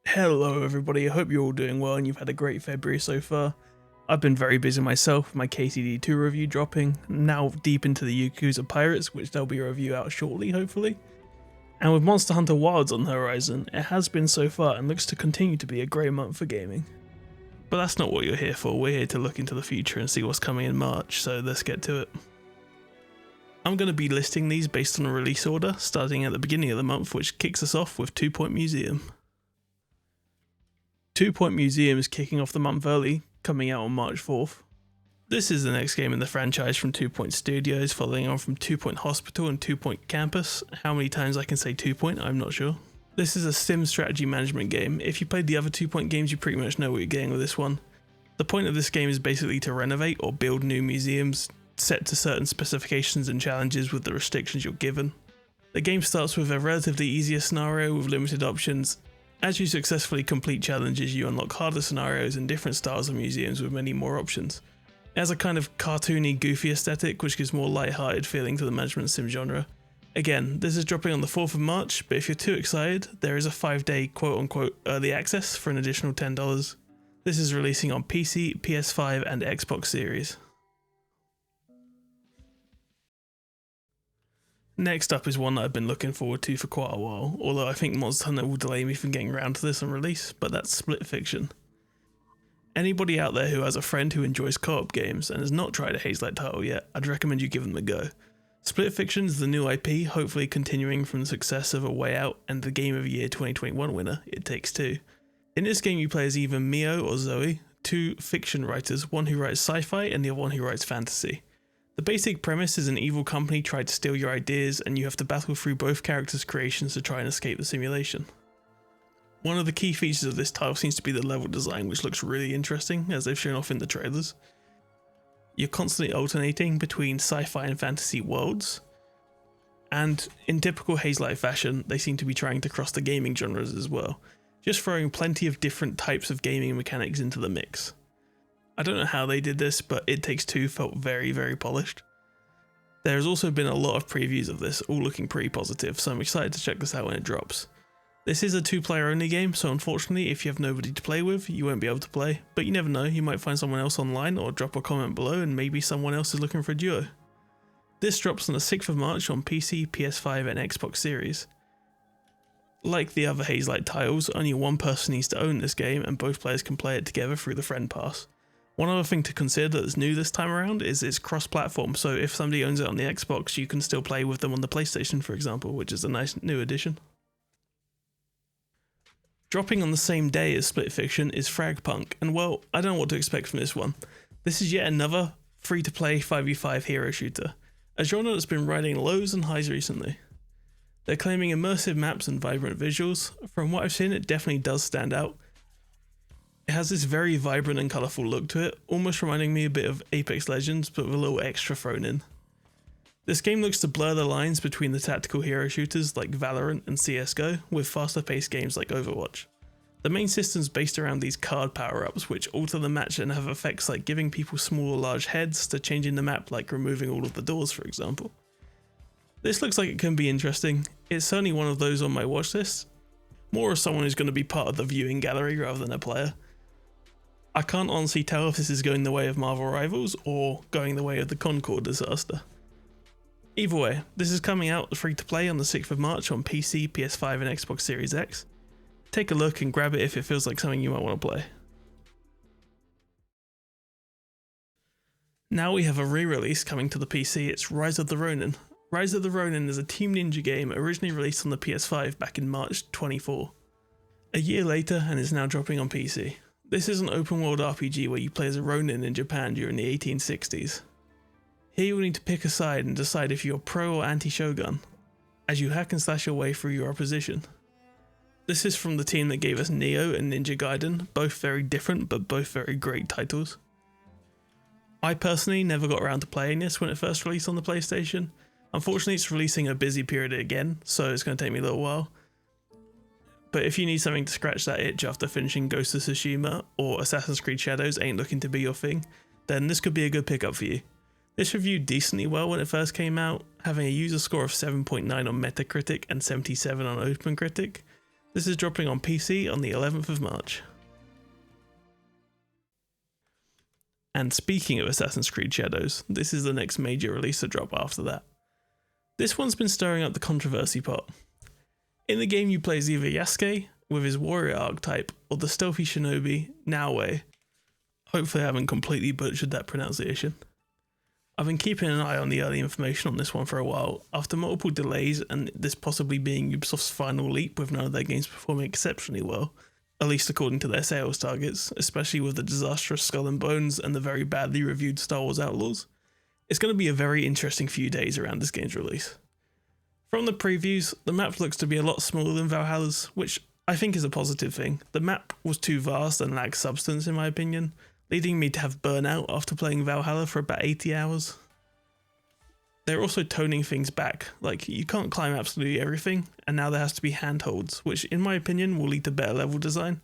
Hello everybody, I hope you're all doing well and you've had a great February so far. I've been very busy myself with my KCD2 review dropping, now deep into the Yakuza Pirates, which there'll be a review out shortly hopefully. And with Monster Hunter Wilds on the horizon, it has been so far and looks to continue to be a great month for gaming. But that's not what you're here for, we're here to look into the future and see what's coming in March, so let's get to it. I'm going to be listing these based on a release order, starting at the beginning of the month, which kicks us off with 2 Point Museum. 2 Point Museum is kicking off the month early, coming out on March 4th. This is the next game in the franchise from 2 Point Studios, following on from 2 Point Hospital and 2 Point Campus. How many times I can say 2 Point, I'm not sure. This is a sim strategy management game. If you played the other 2 Point games, you pretty much know what you're getting with this one. The point of this game is basically to renovate or build new museums, set to certain specifications and challenges with the restrictions you're given. The game starts with a relatively easier scenario with limited options. As you successfully complete challenges, you unlock harder scenarios and different styles of museums with many more options. It has a kind of cartoony, goofy aesthetic which gives more light-hearted feeling to the management sim genre. Again, this is dropping on the 4th of March, but if you're too excited, there is a 5-day quote-unquote early access for an additional $10. This is releasing on PC, PS5 and Xbox Series. Next up is one that I've been looking forward to for quite a while, although I think Monster Hunter will delay me from getting around to this on release, but that's Split Fiction. Anybody out there who has a friend who enjoys co-op games and has not tried a Hazelight title yet, I'd recommend you give them a go. Split Fiction is the new IP, hopefully continuing from the success of A Way Out and the Game of the Year 2021 winner, It Takes Two. In this game you play as either Mio or Zoe, two fiction writers, one who writes sci-fi and the other one who writes fantasy. The basic premise is an evil company tried to steal your ideas and you have to battle through both characters' creations to try and escape the simulation. One of the key features of this title seems to be the level design, which looks really interesting as they've shown off in the trailers. You're constantly alternating between sci-fi and fantasy worlds, and in typical Hazelight fashion they seem to be trying to cross the gaming genres as well, just throwing plenty of different types of gaming mechanics into the mix. I don't know how they did this, but It Takes Two felt very polished. There has also been a lot of previews of this, all looking pretty positive, so I'm excited to check this out when it drops. This is a 2-player only game, so unfortunately if you have nobody to play with, you won't be able to play, but you never know, you might find someone else online or drop a comment below and maybe someone else is looking for a duo. This drops on the 6th of March on PC, PS5 and Xbox Series. Like the other Hazelight titles, only one person needs to own this game and both players can play it together through the Friend Pass. One other thing to consider that's new this time around is it's cross-platform, so if somebody owns it on the Xbox, you can still play with them on the PlayStation, for example, which is a nice new addition. Dropping on the same day as Split Fiction is Fragpunk, and well, I don't know what to expect from this one. This is yet another free-to-play 5v5 hero shooter, a genre that's been riding lows and highs recently. They're claiming immersive maps and vibrant visuals. From what I've seen, it definitely does stand out. It has this very vibrant and colourful look to it, almost reminding me a bit of Apex Legends but with a little extra thrown in. This game looks to blur the lines between the tactical hero shooters like Valorant and CSGO with faster paced games like Overwatch. The main system's based around these card power-ups which alter the match and have effects like giving people small or large heads to changing the map like removing all of the doors, for example. This looks like it can be interesting. It's certainly one of those on my watch list, more as someone who's going to be part of the viewing gallery rather than a player. I can't honestly tell if this is going the way of Marvel Rivals or going the way of the Concorde disaster. Either way, this is coming out free to play on the 6th of March on PC, PS5 and Xbox Series X. Take a look and grab it if it feels like something you might want to play. Now we have a re-release coming to the PC, it's Rise of the Ronin. Rise of the Ronin is a Team Ninja game originally released on the PS5 back in March 24. A year later and is now dropping on PC. This is an open world RPG where you play as a Ronin in Japan during the 1860s. Here you will need to pick a side and decide if you're pro or anti-shogun, as you hack and slash your way through your opposition. This is from the team that gave us Neo and Ninja Gaiden, both very different but both very great titles. I personally never got around to playing this when it first released on the PlayStation. Unfortunately it's releasing a busy period again, so it's going to take me a little while. But if you need something to scratch that itch after finishing Ghost of Tsushima or Assassin's Creed Shadows ain't looking to be your thing, then this could be a good pickup for you. This reviewed decently well when it first came out, having a user score of 7.9 on Metacritic and 77 on OpenCritic. This is dropping on PC on the 11th of March. And speaking of Assassin's Creed Shadows, this is the next major release to drop after that. This one's been stirring up the controversy pot. In the game you play as either Yasuke, with his warrior archetype, or the stealthy shinobi, Naoe. Hopefully I haven't completely butchered that pronunciation. I've been keeping an eye on the early information on this one for a while, after multiple delays and this possibly being Ubisoft's final leap with none of their games performing exceptionally well, at least according to their sales targets, especially with the disastrous Skull and Bones and the very badly reviewed Star Wars Outlaws. It's going to be a very interesting few days around this game's release. From the previews, the map looks to be a lot smaller than Valhalla's, which I think is a positive thing. The map was too vast and lacked substance in my opinion, leading me to have burnout after playing Valhalla for about 80 hours. They're also toning things back, like you can't climb absolutely everything, and now there has to be handholds, which in my opinion will lead to better level design.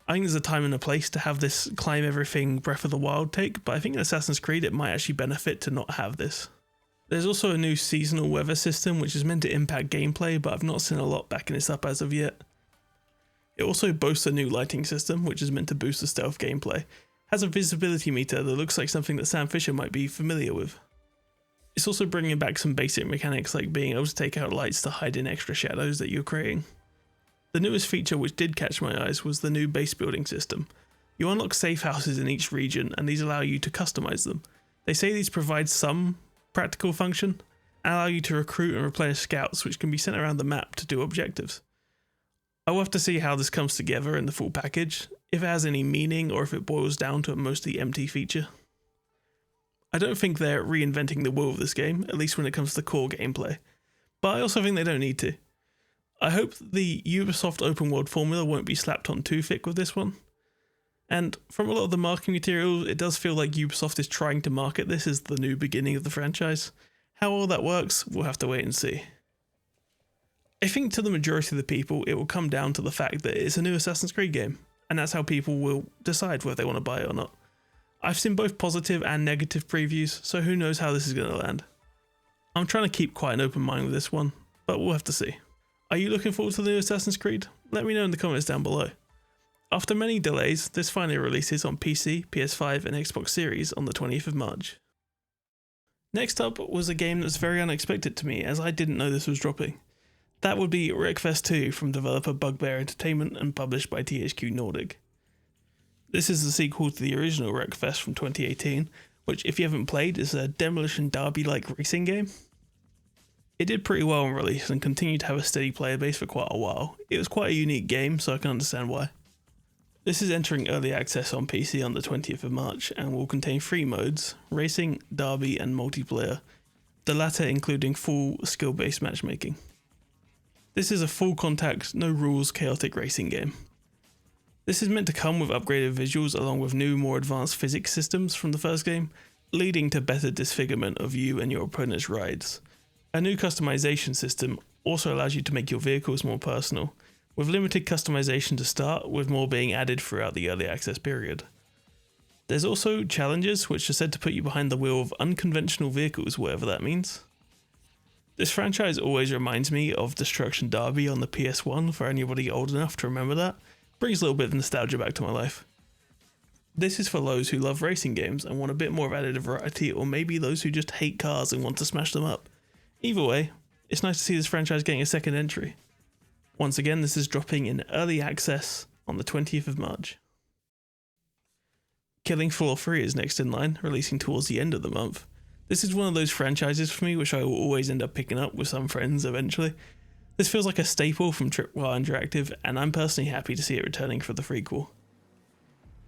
I think there's a time and a place to have this climb everything Breath of the Wild take, but I think in Assassin's Creed it might actually benefit to not have this. There's also a new seasonal weather system which is meant to impact gameplay, but I've not seen a lot backing this up as of yet. It also boasts a new lighting system which is meant to boost the stealth gameplay. Has a visibility meter that looks like something that Sam Fisher might be familiar with. It's also bringing back some basic mechanics like being able to take out lights to hide in extra shadows that you're creating. The newest feature which did catch my eyes was the new base building system. You unlock safe houses in each region and these allow you to customize them. They say these provide some practical function and allow you to recruit and replenish scouts which can be sent around the map to do objectives. I will have to see how this comes together in the full package, if it has any meaning or if it boils down to a mostly empty feature. I don't think they're reinventing the wheel of this game, at least when it comes to core gameplay, but I also think they don't need to. I hope the Ubisoft open world formula won't be slapped on too thick with this one, and from a lot of the marketing material it does feel like Ubisoft is trying to market this as the new beginning of the franchise. How all that works, we'll have to wait and see. I think to the majority of the people it will come down to the fact that it's a new Assassin's Creed game, and that's how people will decide whether they want to buy it or not. I've seen both positive and negative previews, so who knows how this is going to land. I'm trying to keep quite an open mind with this one, but we'll have to see. Are you looking forward to the new Assassin's Creed? Let me know in the comments down below. After many delays, this finally releases on PC, PS5 and Xbox Series on the 20th of March. Next up was a game that's very unexpected to me as I didn't know this was dropping. That would be Wreckfest 2 from developer Bugbear Entertainment and published by THQ Nordic. This is the sequel to the original Wreckfest from 2018, which if you haven't played is a demolition derby-like racing game. It did pretty well on release and continued to have a steady player base for quite a while. It was quite a unique game, so I can understand why. This is entering early access on PC on the 20th of March and will contain 3 modes, racing, derby and multiplayer, the latter including full skill-based matchmaking. This is a full contact, no rules, chaotic racing game. This is meant to come with upgraded visuals along with new, more advanced physics systems from the first game, leading to better disfigurement of you and your opponent's rides. A new customization system also allows you to make your vehicles more personal, with limited customization to start, with more being added throughout the early access period. There's also challenges which are said to put you behind the wheel of unconventional vehicles, whatever that means. This franchise always reminds me of Destruction Derby on the PS1 for anybody old enough to remember that. Brings a little bit of nostalgia back to my life. This is for those who love racing games and want a bit more of added variety, or maybe those who just hate cars and want to smash them up. Either way, it's nice to see this franchise getting a second entry. Once again, this is dropping in early access on the 20th of March. Killing Floor 3 is next in line, releasing towards the end of the month. This is one of those franchises for me which I will always end up picking up with some friends eventually. This feels like a staple from Tripwire Interactive, and I'm personally happy to see it returning for the prequel.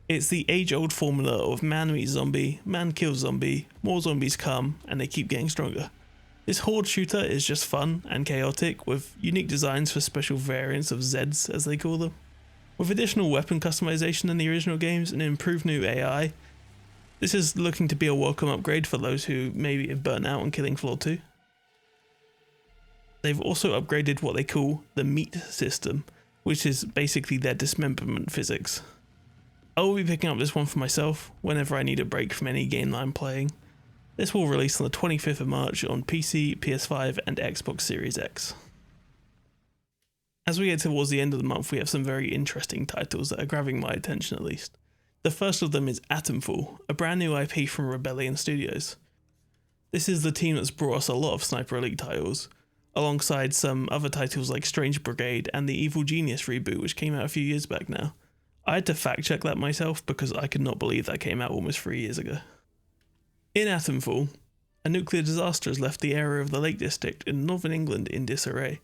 It's the age-old formula of man meets zombie, man kills zombie, more zombies come, and they keep getting stronger. This horde shooter is just fun and chaotic, with unique designs for special variants of Zeds, as they call them. With additional weapon customization in the original games and improved new AI, this is looking to be a welcome upgrade for those who maybe have burnt out on Killing Floor 2. They've also upgraded what they call the meat system, which is basically their dismemberment physics. I will be picking up this one for myself whenever I need a break from any game I'm playing. This will release on the 25th of March on PC, PS5 and Xbox Series X. As we get towards the end of the month, we have some very interesting titles that are grabbing my attention at least. The first of them is Atomfall, a brand new IP from Rebellion Studios. This is the team that's brought us a lot of Sniper Elite titles, alongside some other titles like Strange Brigade and the Evil Genius reboot, which came out a few years back now. I had to fact check that myself because I could not believe that came out almost 3 years ago. In Atomfall, a nuclear disaster has left the area of the Lake District in northern England in disarray.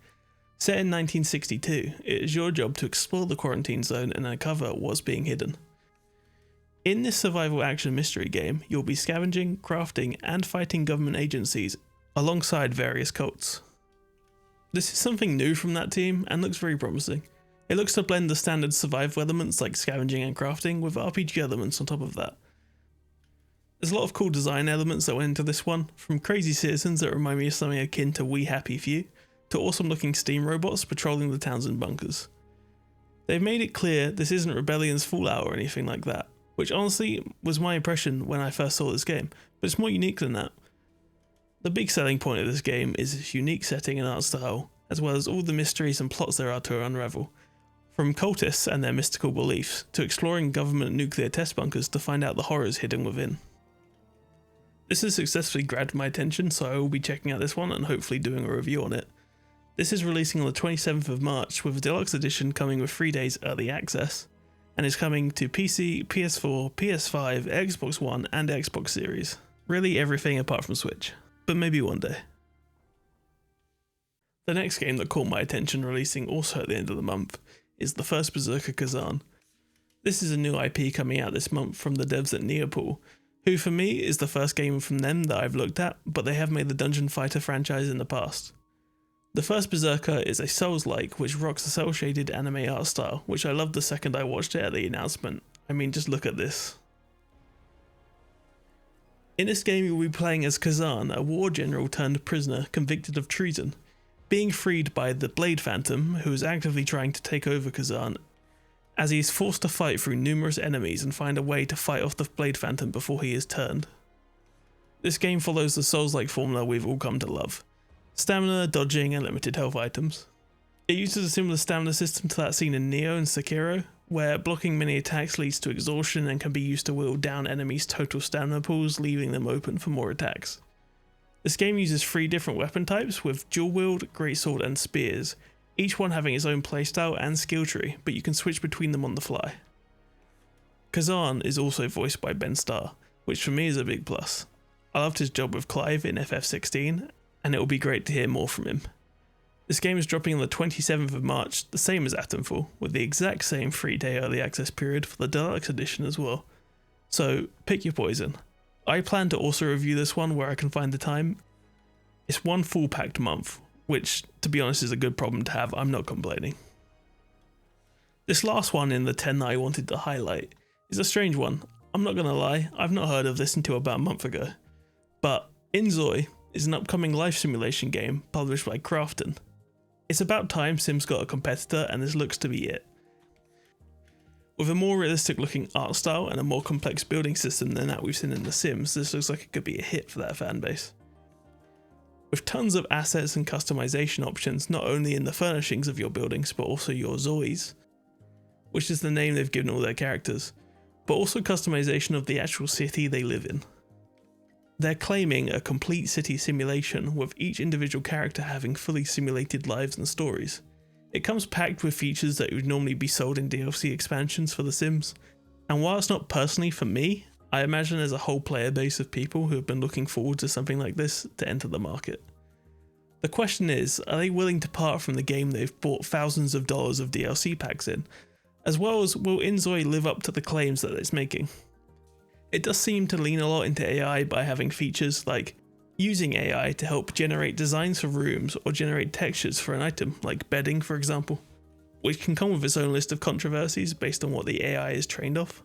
Set in 1962, it is your job to explore the quarantine zone and uncover what's being hidden. In this survival action mystery game, you'll be scavenging, crafting, and fighting government agencies alongside various cults. This is something new from that team and looks very promising. It looks to blend the standard survival elements like scavenging and crafting with RPG elements on top of that. There's a lot of cool design elements that went into this one, from crazy citizens that remind me of something akin to We Happy Few, to awesome looking steam robots patrolling the towns and bunkers. They've made it clear this isn't Rebellion's Fallout or anything like that, which honestly was my impression when I first saw this game, but it's more unique than that. The big selling point of this game is its unique setting and art style, as well as all the mysteries and plots there are to unravel. From cultists and their mystical beliefs, to exploring government nuclear test bunkers to find out the horrors hidden within. This has successfully grabbed my attention, so I will be checking out this one and hopefully doing a review on it. This is releasing on the 27th of March with a deluxe edition coming with 3 days early access, and is coming to PC, PS4, PS5, Xbox One and Xbox Series. Really everything apart from Switch, but maybe one day. The next game that caught my attention releasing also at the end of the month is the first Berserker Khazan. This is a new IP coming out this month from the devs at Neopol, who for me is the first game from them that I've looked at, but they have made the Dungeon Fighter franchise in the past. The first Berserker is a Souls-like which rocks a cel-shaded anime art style, which I loved the second I watched it at the announcement. I mean, just look at this. In this game you'll be playing as Khazan, a war general turned prisoner convicted of treason, being freed by the Blade Phantom, who is actively trying to take over Khazan, as he is forced to fight through numerous enemies and find a way to fight off the Blade Phantom before he is turned. This game follows the Souls-like formula we've all come to love. Stamina, dodging, and limited health items. It uses a similar stamina system to that seen in Nioh and Sekiro, where blocking many attacks leads to exhaustion and can be used to whittle down enemies' total stamina pools, leaving them open for more attacks. This game uses 3 different weapon types with dual wield, greatsword, and spears, each one having its own playstyle and skill tree, but you can switch between them on the fly. Khazan is also voiced by Ben Starr, which for me is a big plus. I loved his job with Clive in FF16, and it will be great to hear more from him. This game is dropping on the 27th of March, the same as Atomfall, with the exact same 3-day early access period for the deluxe edition as well. So pick your poison. I plan to also review this one where I can find the time. It's one full packed month, which to be honest is a good problem to have, I'm not complaining. This last one in the 10 that I wanted to highlight is a strange one. I'm not gonna lie, I've not heard of this until about a month ago. But Inzoi is an upcoming life simulation game published by Krafton. It's about time Sims got a competitor, and this looks to be it. With a more realistic looking art style and a more complex building system than that we've seen in The Sims, this looks like it could be a hit for that fanbase. With tons of assets and customization options not only in the furnishings of your buildings but also your Zois, which is the name they've given all their characters, but also customization of the actual city they live in. They're claiming a complete city simulation with each individual character having fully simulated lives and stories. It comes packed with features that would normally be sold in DLC expansions for The Sims, and while it's not personally for me, I imagine there's a whole player base of people who have been looking forward to something like this to enter the market. The question is, are they willing to part from the game they've bought thousands of dollars of DLC packs in, as well as will Inzoi live up to the claims that it's making? It does seem to lean a lot into AI by having features like using AI to help generate designs for rooms or generate textures for an item, like bedding for example, which can come with its own list of controversies based on what the AI is trained off.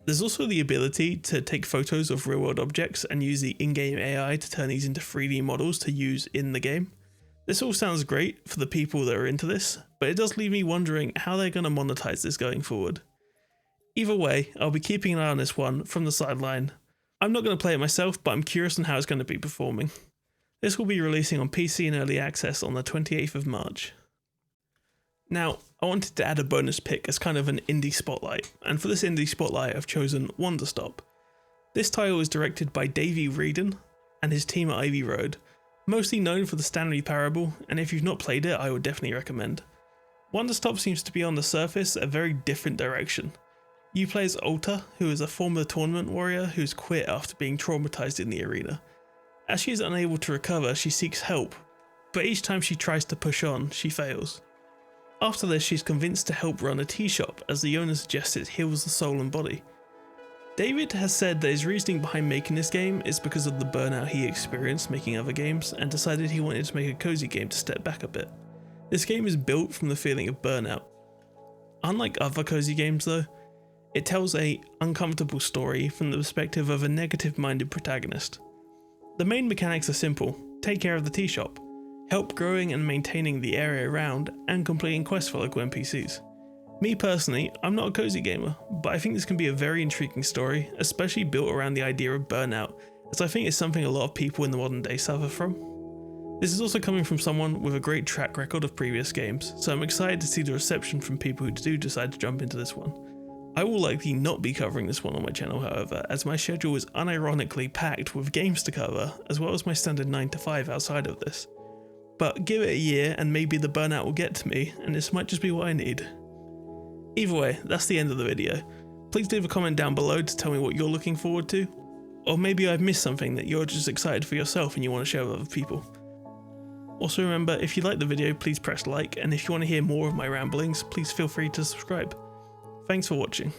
There's also the ability to take photos of real-world objects and use the in-game AI to turn these into 3D models to use in the game. This all sounds great for the people that are into this, but it does leave me wondering how they're going to monetize this going forward. Either way, I'll be keeping an eye on this one from the sideline. I'm not going to play it myself, but I'm curious on how it's going to be performing. This will be releasing on PC in early access on the 28th of March. Now, I wanted to add a bonus pick as kind of an indie spotlight, and for this indie spotlight I've chosen Wonder Stop. This title is directed by Davey Reedon and his team at Ivy Road, mostly known for the Stanley Parable, and if you've not played it I would definitely recommend. Wonder Stop seems to be on the surface a very different direction. You play as Alta, who is a former tournament warrior who's quit after being traumatized in the arena. As she is unable to recover, she seeks help, but each time she tries to push on, she fails. After this, she's convinced to help run a tea shop as the owner suggests it heals the soul and body. David has said that his reasoning behind making this game is because of the burnout he experienced making other games and decided he wanted to make a cozy game to step back a bit. This game is built from the feeling of burnout. Unlike other cozy games though, it tells a uncomfortable story from the perspective of a negative-minded protagonist. The main mechanics are simple: take care of the tea shop, help growing and maintaining the area around, and completing quests for local NPCs. Me personally, I'm not a cozy gamer, but I think this can be a very intriguing story, especially built around the idea of burnout, as I think it's something a lot of people in the modern day suffer from. This is also coming from someone with a great track record of previous games, so I'm excited to see the reception from people who do decide to jump into this one. I will likely not be covering this one on my channel however, as my schedule is unironically packed with games to cover, as well as my standard 9 to 5 outside of this. But give it a year and maybe the burnout will get to me, and this might just be what I need. Either way, that's the end of the video. Please leave a comment down below to tell me what you're looking forward to, or maybe I've missed something that you're just excited for yourself and you want to share with other people. Also remember, if you liked the video please press like, and if you want to hear more of my ramblings please feel free to subscribe. Thanks for watching.